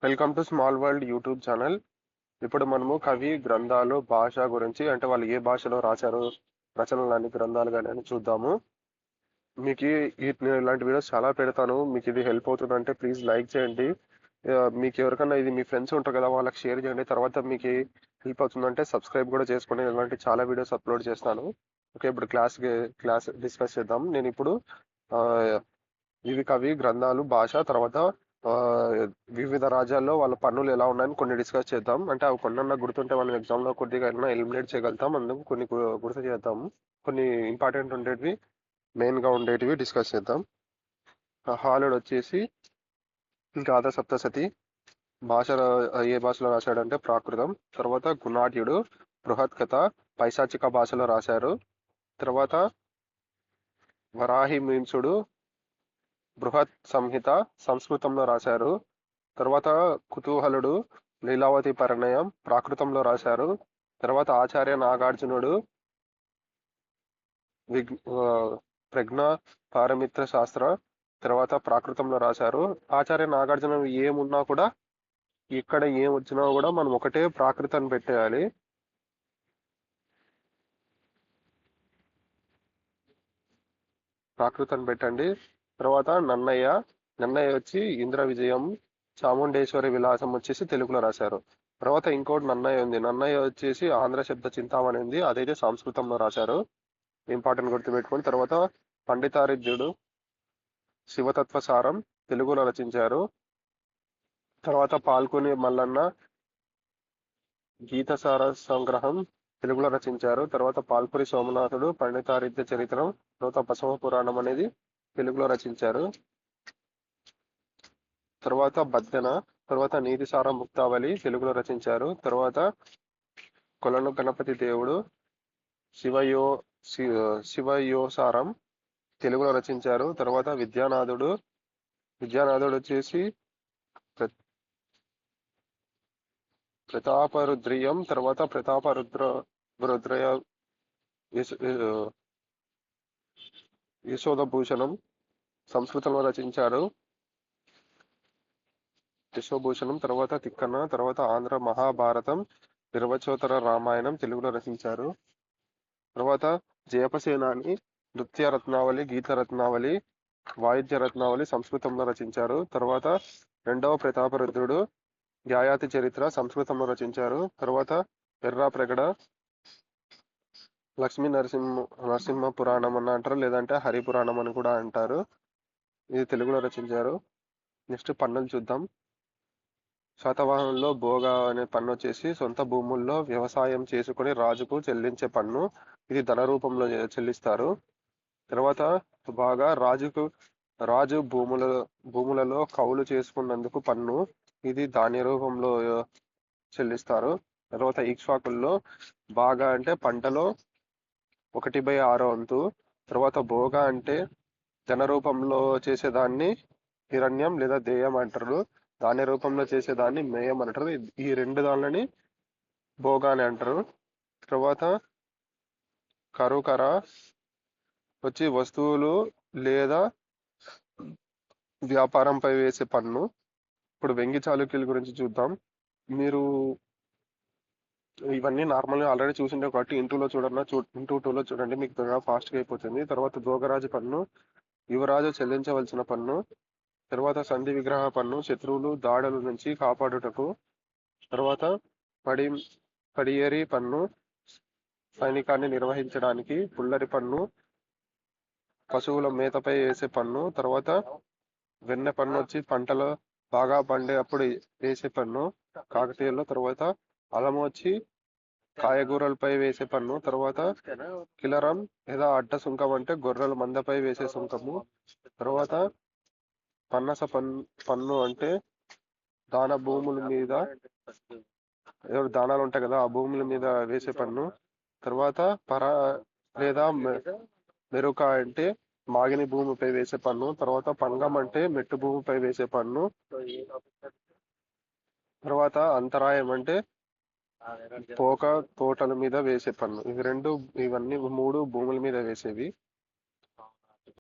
Welcome to small world YouTube channel. ఇప్పుడు మనము కవి గ్రంథాలు భాష గురించి అంటే వాళ్ళు ఏ భాషలో రాశారు రచనలు గ్రంథాలు కానీ అని చూద్దాము. మీకు నేను ఇలాంటి వీడియోస్ చాలా పెడతాను. మీకు ఇది హెల్ప్ అవుతుందంటే ప్లీజ్ లైక్ చేయండి. మీకు ఎవరికైనా ఇది మీ ఫ్రెండ్స్ ఉంటారు కదా వాళ్ళకి షేర్ చేయండి. తర్వాత మీకు హెల్ప్ అవుతుందంటే సబ్స్క్రైబ్ కూడా చేసుకోండి. ఇలాంటి చాలా వీడియోస్ అప్లోడ్ చేస్తాను. ఓకే, ఇప్పుడు క్లాస్ డిస్కస్ చేద్దాం. నేను ఇప్పుడు ఆ, ఇవి కవి గ్రంథాలు భాష తర్వాత ఆ, వివిధ రాజ్యాల్లో వాళ్ళ పన్నులు ఎలా ఉన్నాయని కొన్ని డిస్కస్ చేద్దాం. అంటే అవి కొన్న గుర్తుంటే మనం ఎగ్జామ్లో కొద్దిగా అయినా ఎలిమినేట్ చేయగలుగుతాం. అందుకు కొన్ని గుర్తు చేద్దాం. కొన్ని ఇంపార్టెంట్ ఉండేటివి మెయిన్గా ఉండేటివి డిస్కస్ చేద్దాం. హాలుడు వచ్చేసి గాథ సప్తసతి భాష ఏ భాషలో రాశాడంటే ప్రాకృతం. తర్వాత గుణాఢ్యుడు బృహత్ కథ పైశాచిక భాషలో రాశారు. తర్వాత వరాహి మీన్సుడు బృహత్ సంహిత సంస్కృతంలో రాశారు. తర్వాత కుతూహలుడు లీలావతి పరిణయం ప్రాకృతంలో రాశారు. తర్వాత ఆచార్య నాగార్జునుడు ప్రజ్ఞ పారమిత్ర శాస్త్ర తర్వాత ప్రాకృతంలో రాశారు. ఆచార్య నాగార్జున ఏమున్నా కూడా ఇక్కడ ఏం వచ్చినా కూడా మనం ఒకటే ప్రాకృతాన్ని పెట్టేయాలి. ప్రాకృతాన్ని పెట్టండి. తర్వాత నన్నయ్య వచ్చి ఇంద్ర విజయం చాముండేశ్వరి విలాసం వచ్చేసి తెలుగులో రాశారు. తర్వాత ఇంకోటి నన్నయ్య ఉంది. నన్నయ్య వచ్చేసి ఆంధ్ర శబ్ద చింతామణి ఉంది, అదైతే సంస్కృతంలో రాశారు. ఇంపార్టెంట్ గుర్తుపెట్టుకోండి. తర్వాత పండితారిద్యుడు శివతత్వ సారం తెలుగులో రచించారు. తర్వాత పాల్కొని మల్లన్న గీతసార సంగ్రహం తెలుగులో రచించారు. తర్వాత పాల్పురి సోమనాథుడు పండితారిద్య చరిత్రం తర్వాత బసవ పురాణం అనేది తెలుగులో రచించారు. తర్వాత బద్దెన తర్వాత నీతిసార ముక్తావళి తెలుగులో రచించారు. తర్వాత కొలను గణపతి దేవుడు శివయో శివయోసారం తెలుగులో రచించారు. తర్వాత విద్యానాథుడు వచ్చేసి ప్రతాపరుద్రియం తర్వాత రుద్రయ యశోదభూషణం సంస్కృతంలో రచించారు. యశోభూషణం తర్వాత తిక్కన తర్వాత ఆంధ్ర మహాభారతం నిర్వచోత్తర రామాయణం తెలుగులో రచించారు. తర్వాత జయపసేనాని నృత్య రత్నావళి గీత రత్నావళి వాయిద్య రత్నావళి సంస్కృతంలో రచించారు. తర్వాత రెండవ ప్రతాపరుద్రుడు యాయాతి చరిత్ర సంస్కృతంలో రచించారు. తర్వాత ఎర్రా ప్రగడ లక్ష్మీ నరసింహ పురాణం అని అంటారు, లేదంటే హరి పురాణం అని కూడా అంటారు. ఇది తెలుగులో రచించారు. నెక్స్ట్ పన్నులు చూద్దాం. శాతవాహనంలో భోగ అనే పన్ను వచ్చేసి సొంత భూముల్లో వ్యవసాయం చేసుకుని రాజుకు చెల్లించే పన్ను. ఇది ధన రూపంలో చెల్లిస్తారు. తర్వాత బాగా రాజు భూములలో కౌలు చేసుకున్నందుకు పన్ను. ఇది ధాన్య రూపంలో చెల్లిస్తారు. తర్వాత ఇక్ష్వాకుల్లో బాగా అంటే పంటలో 1/6 వంతు. తర్వాత భోగ అంటే ధన రూపంలో చేసేదాన్ని హిరణ్యం లేదా దేయం అంటారు. ధాన్య రూపంలో చేసేదాన్ని మేయం అంటారు. ఈ రెండు దానిని భోగ అని అంటారు. తర్వాత కరుకర వచ్చి వస్తువులు లేదా వ్యాపారంపై వేసే పన్ను. ఇప్పుడు వెంగి చాళుక్యుల గురించి చూద్దాం. మీరు ఇవన్నీ నార్మల్గా ఆల్రెడీ చూసిండే కాబట్టి ఇంటూలో ఇంటూ టూలో చూడండి, మీకు త్వరగా ఫాస్ట్గా అయిపోతుంది. తర్వాత భోగరాజు పన్ను యువరాజు చెల్లించవలసిన పన్ను. తర్వాత సంధి విగ్రహ పన్ను శత్రువులు దాడుల నుంచి కాపాడుటకు. తర్వాత పడియేరి పన్ను సైనికాన్ని నిర్వహించడానికి. పుల్లరి పన్ను పశువుల మేతపై వేసే పన్ను. తర్వాత వెన్నె పన్ను వచ్చి పంటలు బాగా పండే అప్పుడు వేసే పన్ను కాకతీయుల్లో. తర్వాత అలము వచ్చి కాయగూరలపై వేసే పన్ను. తర్వాత కిలరం లేదా అడ్డ సుంకం అంటే గొర్రెల మందపై వేసే సుంకము. తర్వాత పన్నస పన్ను అంటే దాన భూముల మీద దానాలు ఉంటాయి కదా, ఆ భూముల మీద వేసే పన్ను. తర్వాత పర లేదా మెరుక అంటే మాగిని భూమిపై వేసే పన్ను. తర్వాత పంగం అంటే మెట్టు భూమిపై వేసే పన్ను. తర్వాత అంతరాయం అంటే పోక తోటల మీద వేసే పన్ను. ఇవన్నీ 3 భూముల మీద వేసేవి.